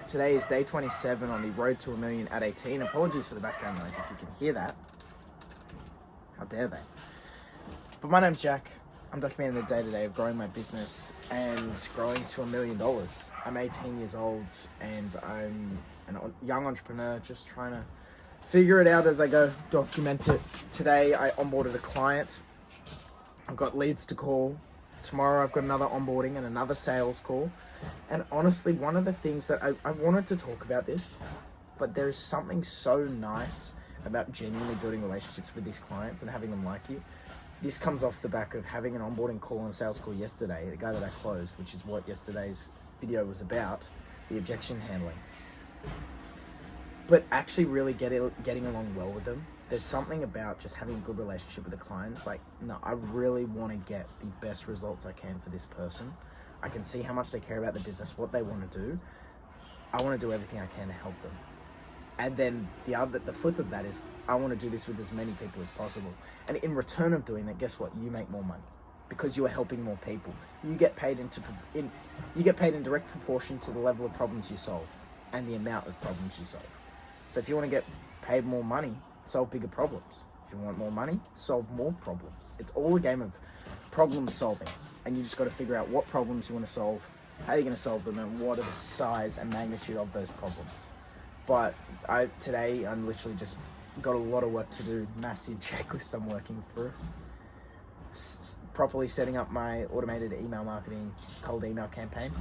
Today is day 27 on the road to 1 million at 18. Apologies for the background noise if you can hear that. How dare they? But my name's Jack. I'm documenting the day-to-day of growing my business and growing to $1 million. I'm 18 years old and I'm a young entrepreneur just trying to figure it out as I go, document it. Today I onboarded a client. I've got leads to call. Tomorrow I've got another onboarding and another sales call. And honestly, one of the things that I wanted to talk about this, but there's something so nice about genuinely building relationships with these clients and having them like you. This comes off the back of having an onboarding call and a sales call yesterday, the guy that I closed, which is what yesterday's video was about, the objection handling. But actually really getting along well with them. There's something about just having a good relationship with the clients. Like, no, I really want to get the best results I can for this person. I can see how much they care about the business, what they want to do. I want to do everything I can to help them. And then the flip of that is I want to do this with as many people as possible. And in return of doing that, guess what? You make more money because you are helping more people. You get paid in direct proportion to the level of problems you solve and the amount of problems you solve. So if you want to get paid more money, solve bigger problems. If you want more money, solve more problems. It's all a game of problem solving. And you just got to figure out what problems you want to solve, how you're going to solve them, and what are the size and magnitude of those problems. But today I'm literally just got a lot of work to do, massive checklist I'm working through. Properly setting up my automated email marketing cold email campaign.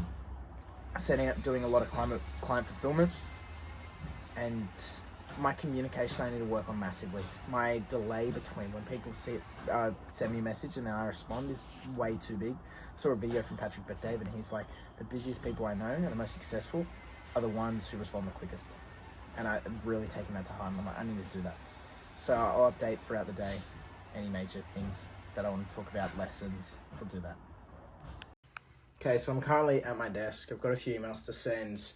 Doing a lot of client fulfillment. And my communication I need to work on massively. My delay between when people send me a message and then I respond is way too big. I saw a video from Patrick Bet-Dave and he's like, the busiest people I know and the most successful are the ones who respond the quickest. And I'm really taking that to heart. I'm like, I need to do that. So I'll update throughout the day any major things that I want to talk about, lessons, I'll do that. Okay, so I'm currently at my desk. I've got a few emails to send.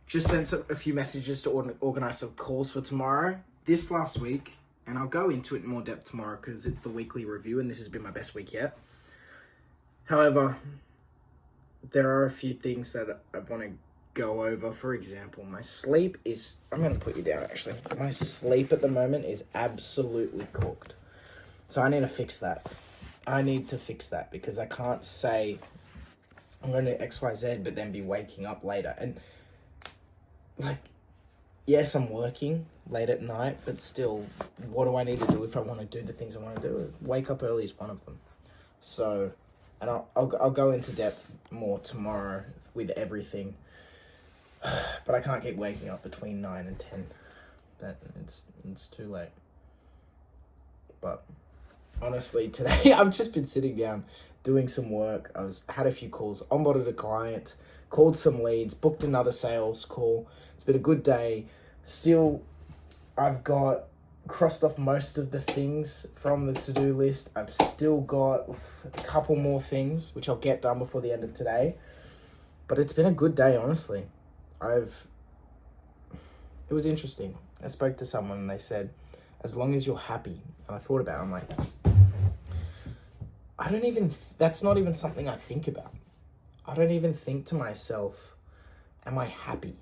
Just sent a few messages to organize some calls for tomorrow. This last week, and I'll go into it in more depth tomorrow because it's the weekly review and this has been my best week yet. However, there are a few things that I want to go over. For example, my sleep is, I'm going to put you down actually. My sleep at the moment is absolutely cooked. So I need to fix that. Because I can't say I'm going to do XYZ but then be waking up later. And like, yes, I'm working late at night, but still, what do I need to do if I want to do the things I want to do? Wake up early is one of them. So, and I'll go into depth more tomorrow with everything. But I can't keep waking up between 9 and 10. It's too late. But honestly, today I've just been sitting down doing some work. Had a few calls, onboarded a client, called some leads, booked another sales call. It's been a good day. Still, I've got crossed off most of the things from the to-do list. I've still got a couple more things, which I'll get done before the end of today. But it's been a good day, honestly. It was interesting. I spoke to someone and they said, as long as you're happy. And I thought about it, I'm like, that's not even something I think about. I don't even think to myself, am I happy?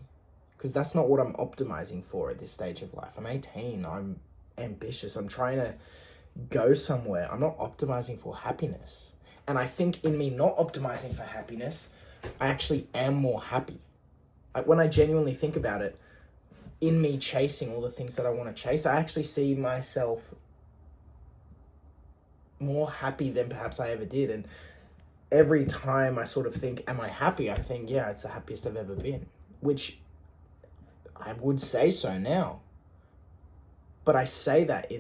Because that's not what I'm optimizing for at this stage of life. I'm 18, I'm ambitious, I'm trying to go somewhere. I'm not optimizing for happiness. And I think in me not optimizing for happiness, I actually am more happy. When I genuinely think about it, in me chasing all the things that I want to chase, I actually see myself more happy than perhaps I ever did. And every time I sort of think, am I happy? I think, yeah, it's the happiest I've ever been, which I would say so now. But I say that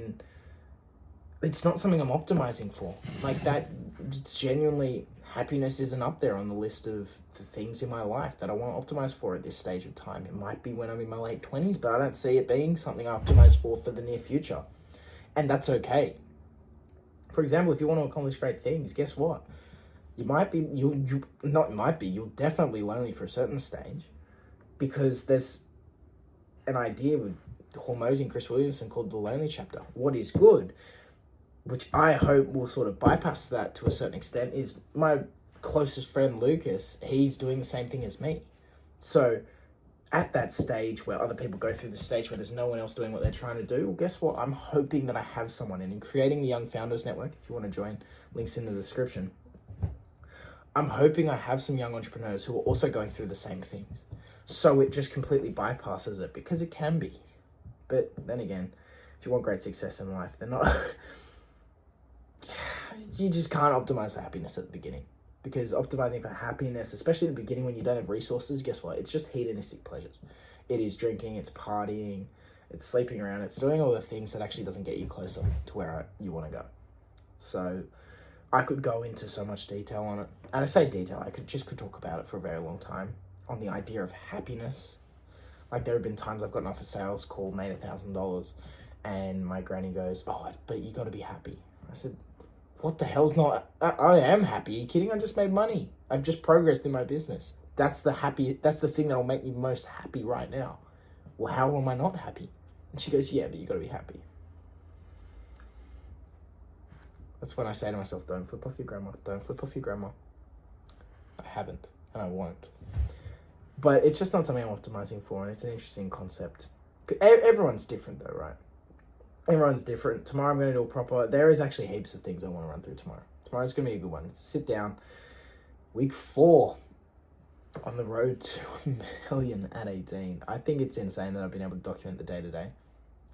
it's not something I'm optimizing for. Like that, it's genuinely, happiness isn't up there on the list of the things in my life that I want to optimize for at this stage of time. It might be when I'm in my late 20s, but I don't see it being something I optimize for the near future. And that's okay. For example, if you want to accomplish great things, guess what? You'll definitely be lonely for a certain stage because there's an idea with Hormozy and Chris Williamson called the lonely chapter. What is good, which I hope will sort of bypass that to a certain extent, is my closest friend Lucas. He's doing the same thing as me. So at that stage where other people go through the stage where there's no one else doing what they're trying to do, well, guess what? I'm hoping that I have someone. And in creating the Young Founders Network, if you want to join, links in the description. I'm hoping I have some young entrepreneurs who are also going through the same things. So it just completely bypasses it, because it can be. But then again, if you want great success in life, they're not... you just can't optimize for happiness at the beginning. Because optimizing for happiness, especially in the beginning when you don't have resources, guess what? It's just hedonistic pleasures. It is drinking, it's partying, it's sleeping around, it's doing all the things that actually doesn't get you closer to where you want to go. So I could go into so much detail on it. And I say detail, I could talk about it for a very long time on the idea of happiness. Like, there have been times I've gotten off a sales call, made $1,000, and my granny goes, "Oh, but you got to be happy." I said, what the hell's not... I am happy. Are you kidding? I just made money. I've just progressed in my business. That's the thing that'll make me most happy right now. Well, how am I not happy? And she goes, "Yeah, but you got to be happy." That's when I say to myself, don't flip off your grandma. Don't flip off your grandma. I haven't, and I won't. But it's just not something I'm optimizing for, and it's an interesting concept. Everyone's different though, right? Everyone's different. Tomorrow I'm going to do a proper... There is actually heaps of things I want to run through tomorrow. Tomorrow's going to be a good one. It's a sit down. Week 4 on the road to 1 million at 18. I think it's insane that I've been able to document the day-to-day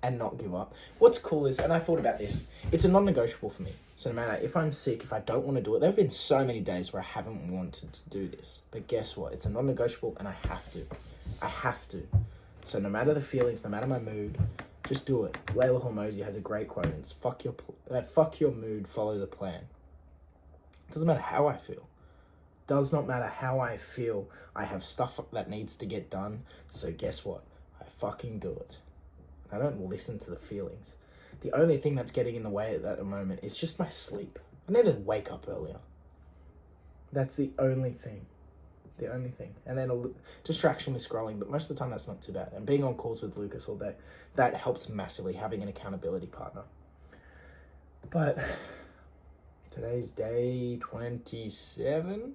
and not give up. What's cool is, and I thought about this, it's a non-negotiable for me. So no matter if I'm sick, if I don't want to do it, there have been so many days where I haven't wanted to do this. But guess what? It's a non-negotiable, and I have to. I have to. So no matter the feelings, no matter my mood... just do it. Layla Hormozy has a great quote. It's fuck your mood, follow the plan. It doesn't matter how I feel. Does not matter how I feel. I have stuff that needs to get done. So guess what? I fucking do it. I don't listen to the feelings. The only thing that's getting in the way at that moment is just my sleep. I need to wake up earlier. That's the only thing. The only thing. And then a distraction with scrolling, but most of the time that's not too bad. And being on calls with Lucas all day, that helps massively, having an accountability partner. But today's day 27?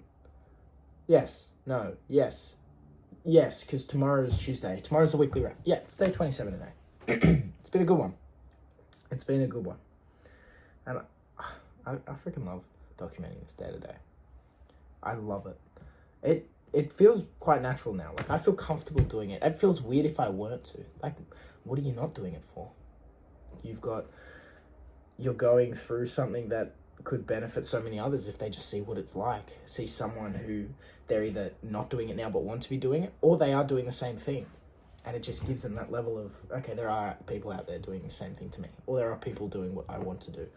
Yes, because tomorrow's Tuesday. Tomorrow's the weekly wrap. Yeah, it's day 27 today. It's been a good one. And I freaking love documenting this day to day. I love it. It feels quite natural now. Like, I feel comfortable doing it. It feels weird if I weren't to. Like, what are you not doing it for? You're going through something that could benefit so many others if they just see what it's like. See someone who they're either not doing it now but want to be doing it, or they are doing the same thing. And it just gives them that level of, okay, there are people out there doing the same thing to me. Or there are people doing what I want to do.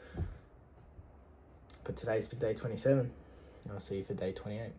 But today's for day 27. I'll see you for day 28.